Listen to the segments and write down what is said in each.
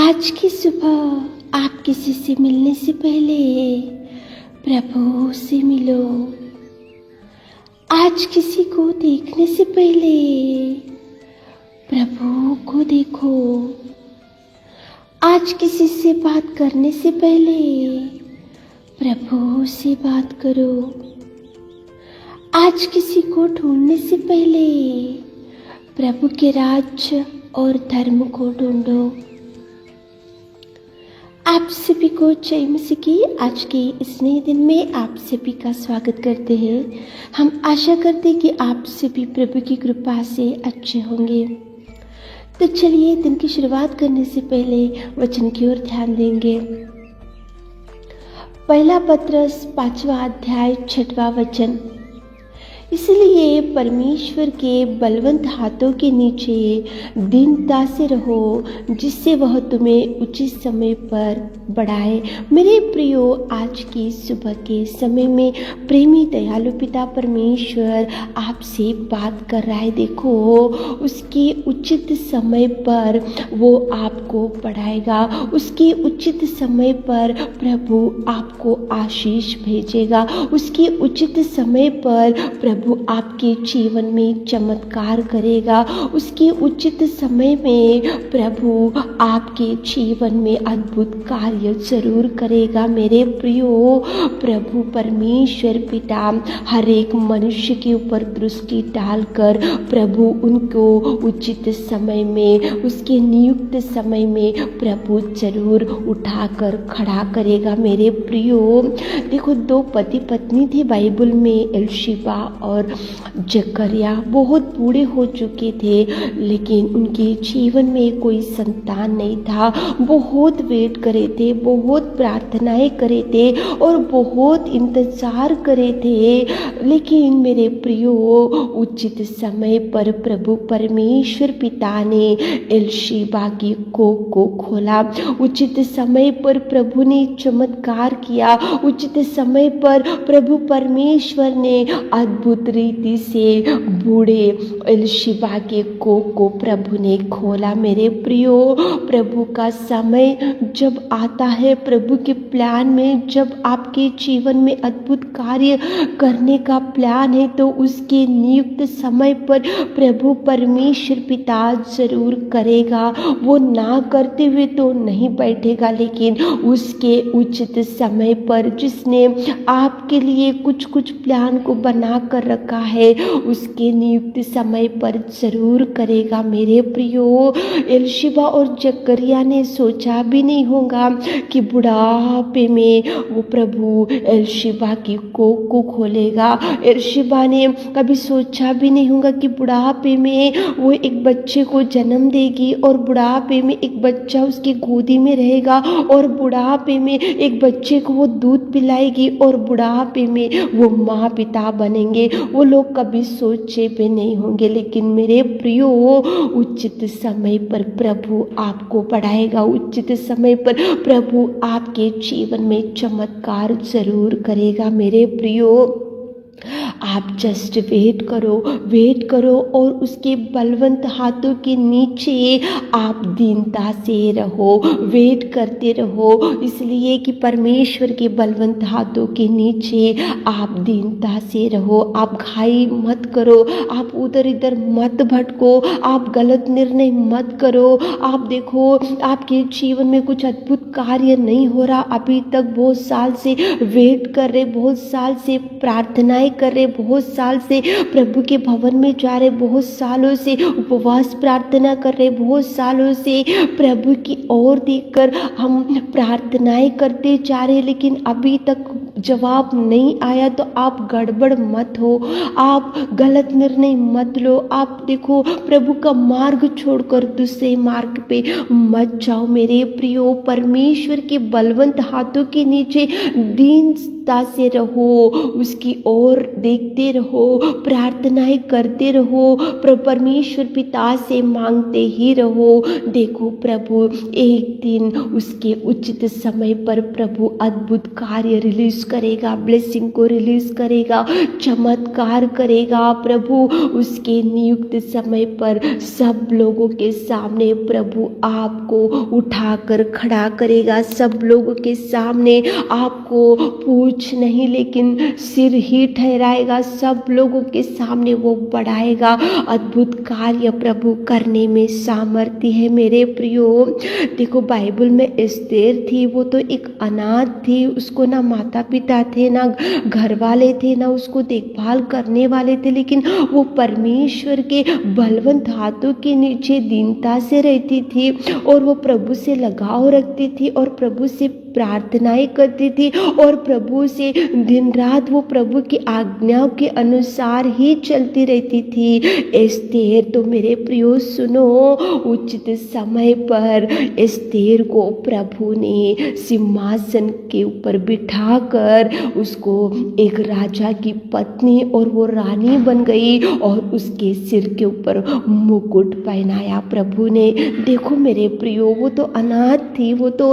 आज की सुबह आप किसी से मिलने से पहले प्रभु से मिलो। आज किसी को देखने से पहले प्रभु को देखो। आज किसी से बात करने से पहले प्रभु से बात करो। आज किसी को ढूंढने से पहले प्रभु के राज्य और धर्म को ढूंढो। आप सभी को जय मसीह की आज के इस नए दिन में आप सभी का स्वागत करते हैं। हम आशा करते हैं कि आप सभी प्रभु की कृपा से अच्छे होंगे। तो चलिए दिन की शुरुआत करने से पहले वचन की ओर ध्यान देंगे। पहला पत्रस 5वां अध्याय 6वां वचन। इसलिए परमेश्वर के बलवंत हाथों के नीचे दीनता से रहो, जिससे वह तुम्हें उचित समय पर बढ़ाए। मेरे प्रियो, आज की सुबह के समय में प्रेमी दयालु पिता परमेश्वर आपसे बात कर रहा है। देखो, उसके उचित समय पर वो आपको बढ़ाएगा। उसके उचित समय पर प्रभु आपको आशीष भेजेगा। उसके उचित समय पर प्रभु आपके जीवन में चमत्कार करेगा। उसके उचित समय में प्रभु आपके जीवन में अद्भुत कार्य जरूर करेगा। मेरे प्रियो, प्रभु परमेश्वर पिता हर एक मनुष्य के ऊपर दृष्टि डालकर प्रभु उनको उचित समय में, उसके नियुक्त समय में प्रभु जरूर उठाकर खड़ा करेगा। मेरे प्रियो, देखो, दो पति पत्नी थे बाइबल में, एलीशिबा और जकरिया। बहुत बूढ़े हो चुके थे, लेकिन उनके जीवन में कोई संतान नहीं था। बहुत वेट करे थे, बहुत प्रार्थनाएं करे थे और बहुत इंतजार करे थे। लेकिन मेरे प्रियो, उचित समय पर प्रभु परमेश्वर पिता ने एलीशिबा की कोख को खोला। उचित समय पर प्रभु ने चमत्कार किया। उचित समय पर प्रभु परमेश्वर ने अद्भुत रीति से बूढ़े एलीशिबा के कोख को प्रभु ने खोला। मेरे प्रियो, प्रभु का समय जब आता है, प्रभु के प्लान में जब आपके जीवन में अद्भुत कार्य करने का प्लान है, तो उसके नियुक्त समय पर प्रभु परमेश्वर पिता जरूर करेगा। वो ना करते हुए तो नहीं बैठेगा, लेकिन उसके उचित समय पर जिसने आपके लिए कुछ कुछ प्लान को बना कर रखा है, उसके नियुक्त समय पर जरूर करेगा। मेरे प्रियो, एलीशिबा और जकरिया ने सोचा भी नहीं होगा कि बुढ़ापे में वो प्रभु एलीशिबा की कोख को खोलेगा। एलीशिबा ने कभी सोचा भी नहीं होगा कि बुढ़ापे में वो एक बच्चे को जन्म देगी और बुढ़ापे में एक बच्चा उसकी गोदी में रहेगा और बुढ़ापे में एक बच्चे को वो दूध पिलाएगी और बुढ़ापे में वो माँ पिता बनेंगे। वो लोग कभी सोचे भी नहीं होंगे। लेकिन मेरे प्रियो, उचित समय पर प्रभु आपको बढ़ाएगा। उचित समय पर प्रभु आपके जीवन में चमत्कार जरूर करेगा। मेरे प्रियो, आप जस्ट वेट करो और उसके बलवंत हाथों के नीचे आप दीनता से रहो, वेट करते रहो। इसलिए कि परमेश्वर के बलवंत हाथों के नीचे आप दीनता से रहो। आप घाई मत करो, आप उधर इधर मत भटको, आप गलत निर्णय मत करो। आप देखो, आपके जीवन में कुछ अद्भुत कार्य नहीं हो रहा, अभी तक बहुत साल से वेट कर रहे, बहुत साल से प्रार्थनाएं कर रहे, बहुत साल से प्रभु के भवन में जा रहे, बहुत सालों से उपवास प्रार्थना कर रहे, बहुत सालों से प्रभु की ओर देखकर हम प्रार्थनाएं करते जा रहे, लेकिन अभी तक जवाब नहीं आया। तो आप गड़बड़ मत हो, आप गलत निर्णय मत लो। आप देखो, प्रभु का मार्ग छोड़कर दूसरे मार्ग पे मत जाओ। मेरे प्रियो, परमेश्वर के बलवंत हाथों के नीचे दीन उत्सुकता से रहो, उसकी ओर देखते रहो, प्रार्थनाएं करते रहो, परमेश्वर पिता से मांगते ही रहो। देखो प्रभु एक दिन उसके उचित समय पर प्रभु अद्भुत कार्य रिलीज करेगा, ब्लेसिंग को रिलीज करेगा, चमत्कार करेगा। प्रभु उसके नियुक्त समय पर सब लोगों के सामने प्रभु आपको उठाकर खड़ा करेगा। सब लोगों के सामने आपको पूछ नहीं लेकिन सिर ही ठहराएगा। सब लोगों के सामने वो बढ़ाएगा। अद्भुत कार्य प्रभु करने में सामर्थ्य है मेरे प्रियो। देखो बाइबल में एस्तेर थी, वो तो एक अनाथ थी, उसको ना माता पिता थे, ना घर वाले थे, ना उसको देखभाल करने वाले थे, लेकिन वो परमेश्वर के बलवंत हाथों के नीचे दीनता से रहती थी और वो प्रभु से लगाव रखती थी और प्रभु से प्रार्थनाएं करती थी और प्रभु से दिन रात वो प्रभु की आज्ञाओं के अनुसार ही चलती रहती थी। एस्तेर तो मेरे प्रियो सुनो, उचित समय पर एस्तेर को प्रभु ने सिंहासन के ऊपर बिठाकर उसको एक राजा की पत्नी और वो रानी बन गई और उसके सिर के ऊपर मुकुट पहनाया प्रभु ने। देखो मेरे प्रियो, वो तो अनाथ थी, वो तो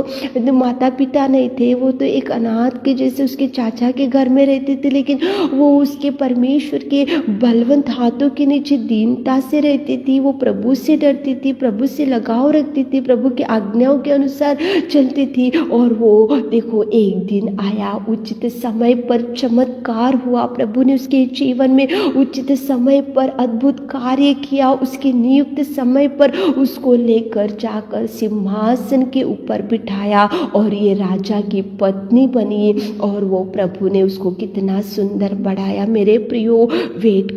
माता पिता नहीं थे, वो तो एक अनाथ के जैसे उसके चाचा के घर में रहती थी, लेकिन वो उसके परमेश्वर के बलवंत हाथों के नीचे दीनता से रहती थी। वो प्रभु से डरती थी, प्रभु से लगाव रखती थी, प्रभु की आज्ञाओं के अनुसार चलती थी। और वो देखो एक दिन आया, उचित समय पर चमत्कार हुआ, प्रभु ने उसके जीवन में उचित समय पर अद्भुत कार्य किया। उसके नियुक्त समय पर उसको लेकर जाकर सिंहासन के ऊपर बिठाया और ये राजा की पत्नी बनी और वो प्रभु ने उसको कितना सुंदर बढ़ाया। मेरे प्रियो वेट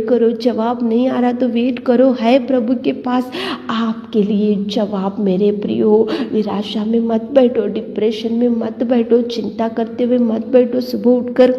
करो, जवाब नहीं आ रहा तो वेट करो, है प्रभु के पास आपके लिए जवाब। मेरे प्रियो निराशा में मत बैठो, डिप्रेशन में मत बैठो, चिंता करते हुए मत बैठो। सुबह उठकर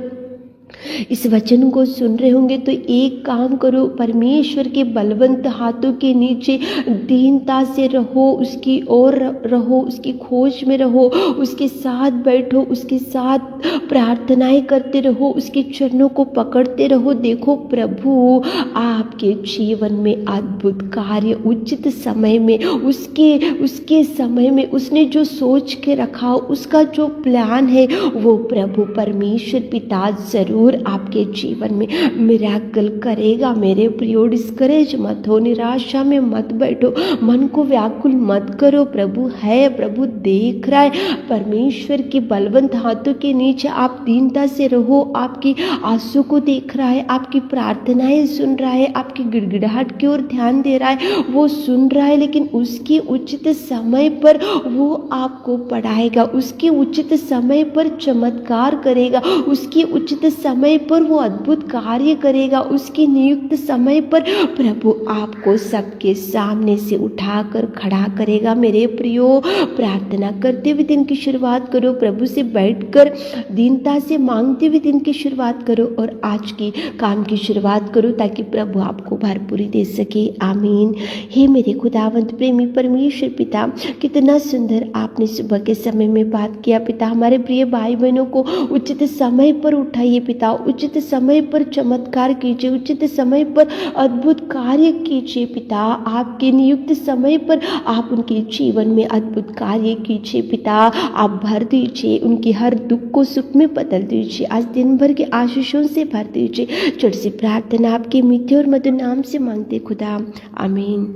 इस वचन को सुन रहे होंगे तो एक काम करो, परमेश्वर के बलवंत हाथों के नीचे दीनता से रहो, उसकी ओर रहो, उसकी खोज में रहो, उसके साथ बैठो, उसके साथ प्रार्थनाएं करते रहो, उसके चरणों को पकड़ते रहो। देखो प्रभु आपके जीवन में अद्भुत कार्य उचित समय में उसके समय में उसने जो सोच के रखा, उसका जो प्लान है वो प्रभु परमेश्वर पिता जरूर आपके जीवन में मिरेकल करेगा। मेरे प्रियो डिस्करेज मत हो, निराशा में मत बैठो, मन को व्याकुल मत करो। प्रभु है, प्रभु देख रहा है। परमेश्वर के बलवंत हाथों के नीचे आप दीनता से रहो, आपकी आंसू को देख रहा है, आपकी प्रार्थनाएं सुन रहा है, आपकी गिड़गिड़ाहट की ओर ध्यान दे रहा है, वो सुन रहा है। लेकिन उसके उचित समय पर वो आपको पढ़ाएगा, उसके उचित समय पर चमत्कार करेगा, उसके उचित समय पर वो अद्भुत कार्य करेगा, उसके नियुक्त समय पर प्रभु आपको सबके सामने से उठाकर खड़ा करेगा। मेरे प्रियो प्रार्थना करते हुए दिन की शुरुआत करो, प्रभु से बैठकर दीनता से मांगते हुए दिन की शुरुआत करो और आज की काम की शुरुआत करो ताकि प्रभु आपको भरपूरी दे सके। आमीन। हे मेरे खुदावंत प्रेमी परमेश्वर पिता, कितना सुंदर आपने सुबह के समय में बात किया पिता। हमारे प्रिय भाई बहनों को उचित समय पर उठाइए पिता, उचित समय पर चमत्कार कीजिए, उचित समय पर अद्भुत कार्य कीजिए पिता। आपके नियुक्त समय पर आप उनके जीवन में अद्भुत कार्य कीजिए पिता। आप भर दीजिए, उनकी हर दुख को सुख में बदल दीजिए। आज दिन भर के आशीषों से भर दीजिए। छोटी सी प्रार्थना आपके मीठे और मधुर नाम से मांगते खुदा, आमीन।